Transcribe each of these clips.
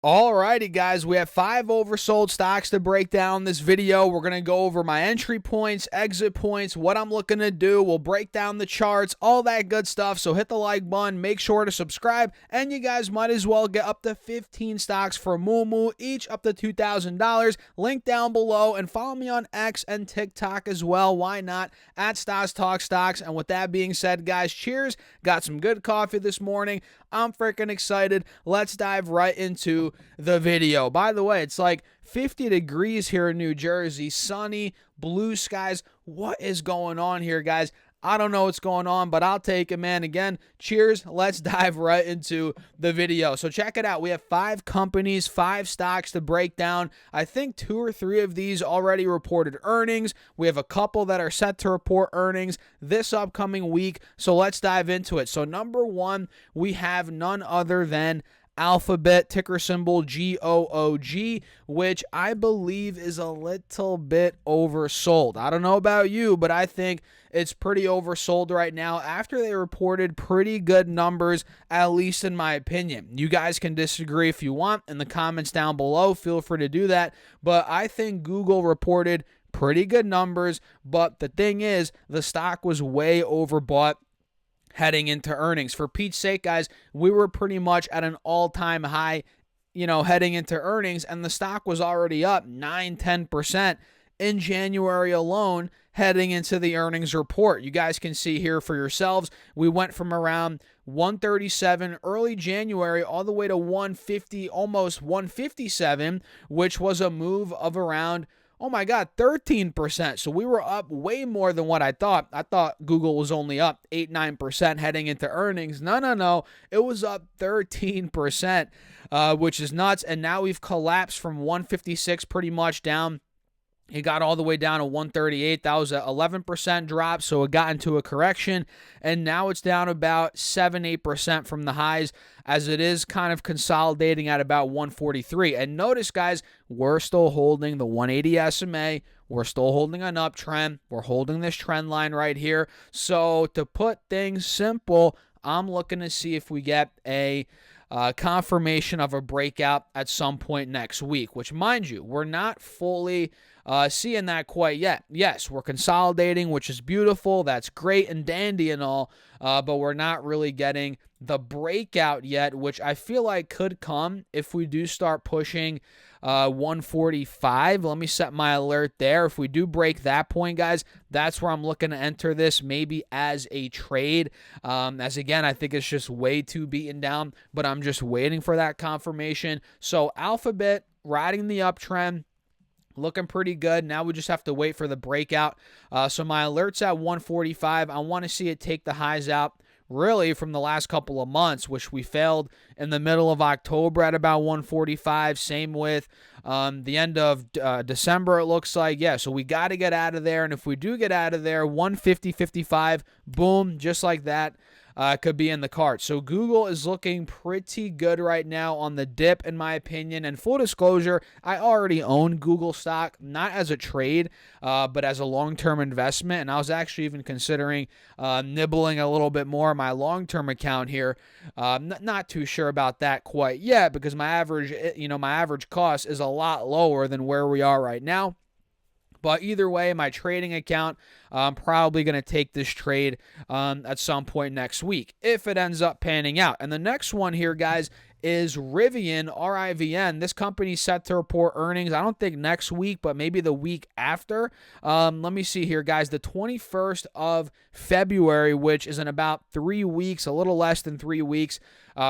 Alrighty, guys, we have 5 oversold stocks to break down this video. We're going to go over my entry points, exit points, what I'm looking to do. We'll break down the charts, all that good stuff. So hit the like button, make sure to subscribe, and you guys might as well get up to 15 stocks for Moo, each up to $2,000. Link down below, and follow me on X and TikTok as well. Why not? At Stocks Talk Stocks. And with that being said, guys, cheers. Got some good coffee this morning. I'm freaking excited. Let's dive right into the video. By the way, it's like 50 degrees here in New Jersey, sunny, blue skies. What is going on here, guys? I don't know what's going on, but I'll take it, man. Again, cheers. Let's dive right into the video. So check it out. We have 5 companies, 5 stocks to break down. I think 2 or 3 of these already reported earnings. We have a couple that are set to report earnings this upcoming week. So let's dive into it. So number 1, we have none other than Alphabet, ticker symbol GOOG, which I believe is a little bit oversold. I don't know about you, but I think it's pretty oversold right now after they reported pretty good numbers, at least in my opinion. You guys can disagree if you want in the comments down below. Feel free to do that. But I think Google reported pretty good numbers, but the thing is, the stock was way overbought heading into earnings. For Pete's sake, guys, we were pretty much at an all-time high, heading into earnings, and the stock was already up 9-10% in January alone heading into the earnings report. You guys can see here for yourselves, we went from around 137 early January all the way to 150, almost 157, which was a move of around 13%. So we were up way more than what I thought. I thought Google was only up 8-9% heading into earnings. No. It was up 13%, which is nuts. And now we've collapsed from 156 pretty much down. It got all the way down to 138. That was an 11% drop, so it got into a correction, and now it's down about 7-8% from the highs, as it is kind of consolidating at about 143. And notice, guys, we're still holding the 180 SMA. We're still holding an uptrend. We're holding this trend line right here. So to put things simple, I'm looking to see if we get a confirmation of a breakout at some point next week, which, mind you, we're not fully seeing that quite yet. Yes, we're consolidating, which is beautiful. That's great and dandy and all, but we're not really getting the breakout yet, which I feel like could come if we do start pushing 145. Let me set my alert there. If we do break that point, guys, that's where I'm looking to enter this, maybe as a trade. As again, I think it's just way too beaten down, but I'm just waiting for that confirmation. So Alphabet riding the uptrend, looking pretty good. Now we just have to wait for the breakout. So my alert's at 145. I want to see it take the highs out really from the last couple of months, which we failed in the middle of October at about 145. Same with the end of December, it looks like. Yeah, so we got to get out of there. And if we do get out of there, 150.55, boom, just like that. Could be in the cart. So Google is looking pretty good right now on the dip, in my opinion. And full disclosure, I already own Google stock, not as a trade, but as a long-term investment. And I was actually even considering nibbling a little bit more on my long-term account here. Not too sure about that quite yet, because my average cost is a lot lower than where we are right now. But either way, my trading account, I'm probably going to take this trade at some point next week if it ends up panning out. And the next one here, guys, is Rivian, RIVN. This company's set to report earnings, I don't think next week, but maybe the week after. Let me see here, guys. The 21st of February, which is in about 3 weeks, a little less than 3 weeks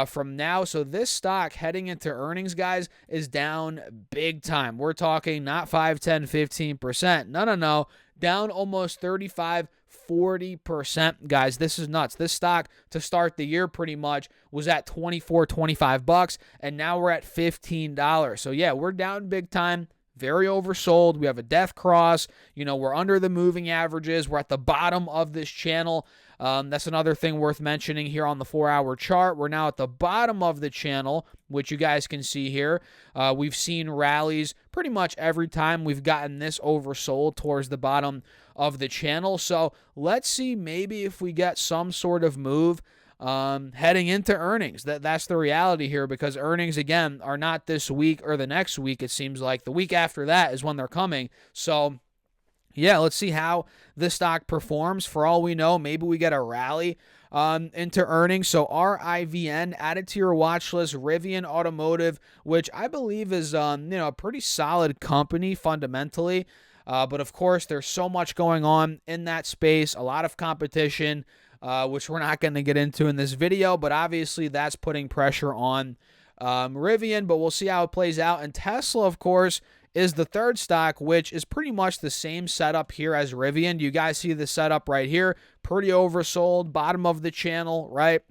from now. So this stock heading into earnings, guys, is down big time. We're talking not 5, 10, 15%. No. Down almost 35-40%, guys. This is nuts. This stock to start the year pretty much was at $24-25, and now we're at $15. So yeah, we're down big time. Very oversold. We have a death cross. We're under the moving averages. We're at the bottom of this channel. That's another thing worth mentioning here on the 4-hour chart. We're now at the bottom of the channel, which you guys can see here. We've seen rallies pretty much every time we've gotten this oversold towards the bottom of the channel. So let's see maybe if we get some sort of move heading into earnings. That's the reality here, because earnings, again, are not this week or the next week. It seems like the week after that is when they're coming. So yeah, let's see how this stock performs. For all we know, maybe we get a rally into earnings. So RIVN, added to your watch list. Rivian Automotive, which I believe is a pretty solid company fundamentally. But of course, there's so much going on in that space, a lot of competition, which we're not going to get into in this video. But obviously, that's putting pressure on Rivian. But we'll see how it plays out. And Tesla, of course, is the third stock, which is pretty much the same setup here as Rivian. You guys see the setup right here. Pretty oversold, bottom of the channel, right?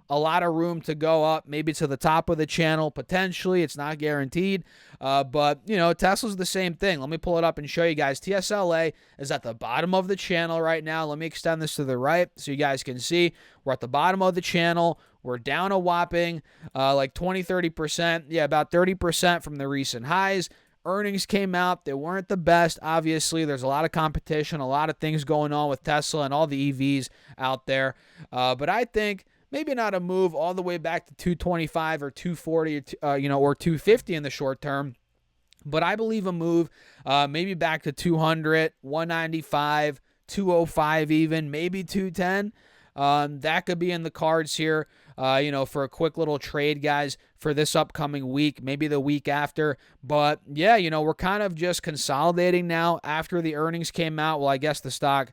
A lot of room to go up, maybe to the top of the channel, potentially. It's not guaranteed. But, Tesla's the same thing. Let me pull it up and show you guys. TSLA is at the bottom of the channel right now. Let me extend this to the right so you guys can see. We're at the bottom of the channel. We're down a whopping like 20, 30%. Yeah, about 30% from the recent highs. Earnings came out. They weren't the best. Obviously, there's a lot of competition, a lot of things going on with Tesla and all the EVs out there. But I think maybe not a move all the way back to 225 or 240, or 250 in the short term. But I believe a move maybe back to 200, 195, 205 even, maybe 210. That could be in the cards here, for a quick little trade, guys, for this upcoming week, maybe the week after. But, yeah, we're kind of just consolidating now after the earnings came out. Well, I guess the stock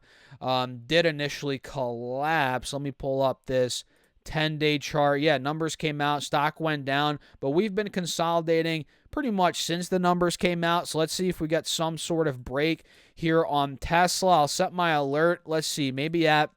did initially collapse. Let me pull up this 10-day chart. Yeah, numbers came out. Stock went down. But we've been consolidating pretty much since the numbers came out. So let's see if we get some sort of break here on Tesla. I'll set my alert. Let's see, maybe at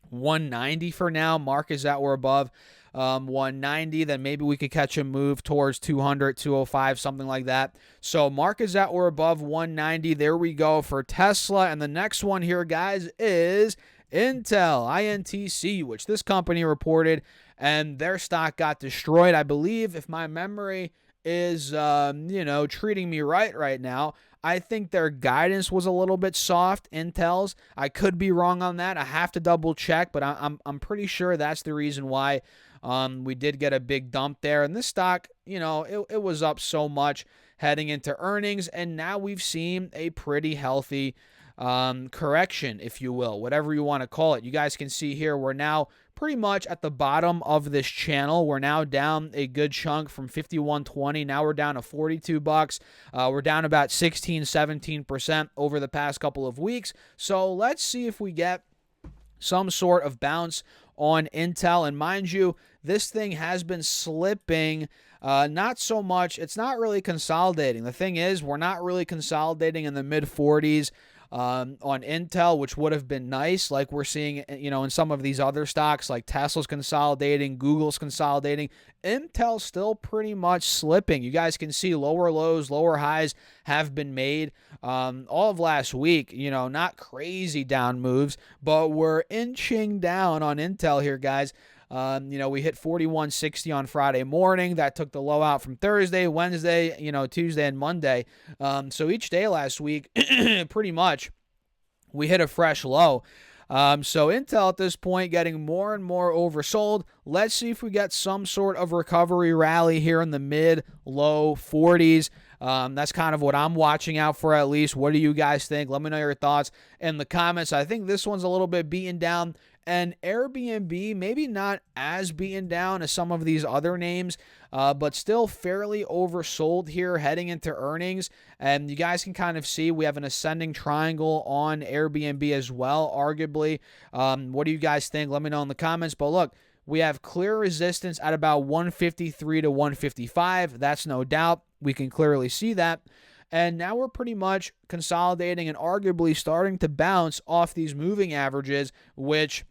190 for now. Mark is at or above 190. Then maybe we could catch a move towards 200, 205, something like that. So Mark is at or above 190. There we go for Tesla. And the next one here, guys, is Intel, INTC, which this company reported, and their stock got destroyed. I believe, if my memory is, treating me right now, I think their guidance was a little bit soft, Intel's. I could be wrong on that. I have to double check, but I'm pretty sure that's the reason why we did get a big dump there. And this stock, it was up so much heading into earnings, and now we've seen a pretty healthy correction, if you will, whatever you want to call it. You guys can see here we're now pretty much at the bottom of this channel. We're now down a good chunk from 51.20. Now we're down to 42 bucks. We're down about 16, 17% over the past couple of weeks. So let's see if we get some sort of bounce on Intel. And mind you, this thing has been slipping. Not so much. It's not really consolidating. The thing is, we're not really consolidating in the mid 40s. On Intel, which would have been nice, like we're seeing, in some of these other stocks, like Tesla's consolidating, Google's consolidating. Intel's still pretty much slipping. You guys can see lower lows, lower highs have been made all of last week. Not crazy down moves, but we're inching down on Intel here, guys. We hit 41.60 on Friday morning. That took the low out from Thursday, Wednesday, Tuesday, and Monday. So each day last week, pretty much, we hit a fresh low. So Intel at this point getting more and more oversold. Let's see if we get some sort of recovery rally here in the mid-low 40s. That's kind of what I'm watching out for, at least. What do you guys think? Let me know your thoughts in the comments. I think this one's a little bit beaten down. And Airbnb, maybe not as beaten down as some of these other names, but still fairly oversold here heading into earnings. And you guys can kind of see we have an ascending triangle on Airbnb as well, arguably. What do you guys think? Let me know in the comments. But look, we have clear resistance at about 153 to 155. That's no doubt. We can clearly see that. And now we're pretty much consolidating and arguably starting to bounce off these moving averages, which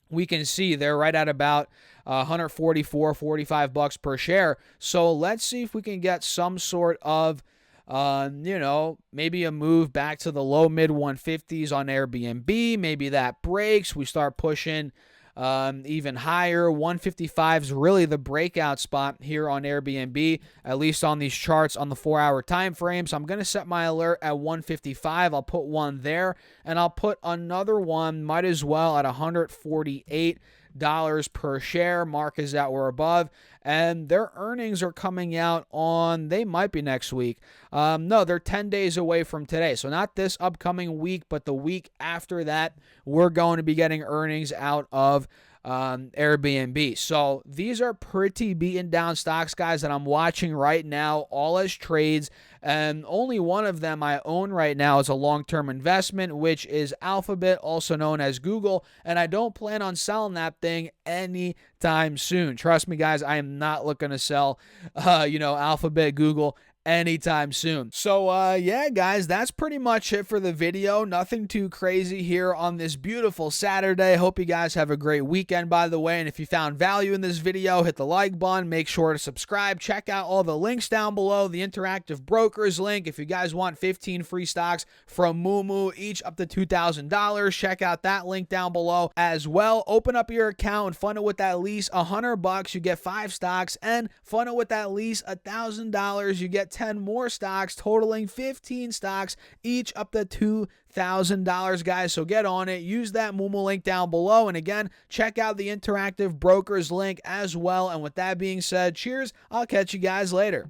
we can see they're right at about 144, 45 bucks per share. So let's see if we can get some sort of, maybe a move back to the low mid 150s on Airbnb. Maybe that breaks. We start pushing even higher. 155 is really the breakout spot here on Airbnb, at least on these charts on the 4-hour time frame. So I'm going to set my alert at 155. I'll put one there, and I'll put another one, might as well, at 148. per share. Mark is that we're above. And their earnings are coming out on, they might be next week. No, they're 10 days away from today. So not this upcoming week, but the week after that, we're going to be getting earnings out of Airbnb. So these are pretty beaten down stocks, guys, that I'm watching right now, all as trades. And only one of them I own right now is a long-term investment, which is Alphabet, also known as Google. And I don't plan on selling that thing anytime soon. Trust me, guys, I am not looking to sell, Alphabet, Google anytime soon. So yeah, guys, that's pretty much it for the video. Nothing too crazy here on this beautiful Saturday. Hope you guys have a great weekend, by the way. And if you found value in this video, hit the like button, make sure to subscribe, check out all the links down below, the interactive brokers link. If you guys want 15 free stocks from Moomoo, each up to $2,000, check out that link down below as well. Open up your account and fund it with at least $100. You get 5 stocks, and fund it with at least $1,000. You get 10 more stocks, totaling 15 stocks, each up to $2,000, guys. So get on it. Use that Moomoo link down below. And again, check out the interactive brokers link as well. And with that being said, cheers. I'll catch you guys later.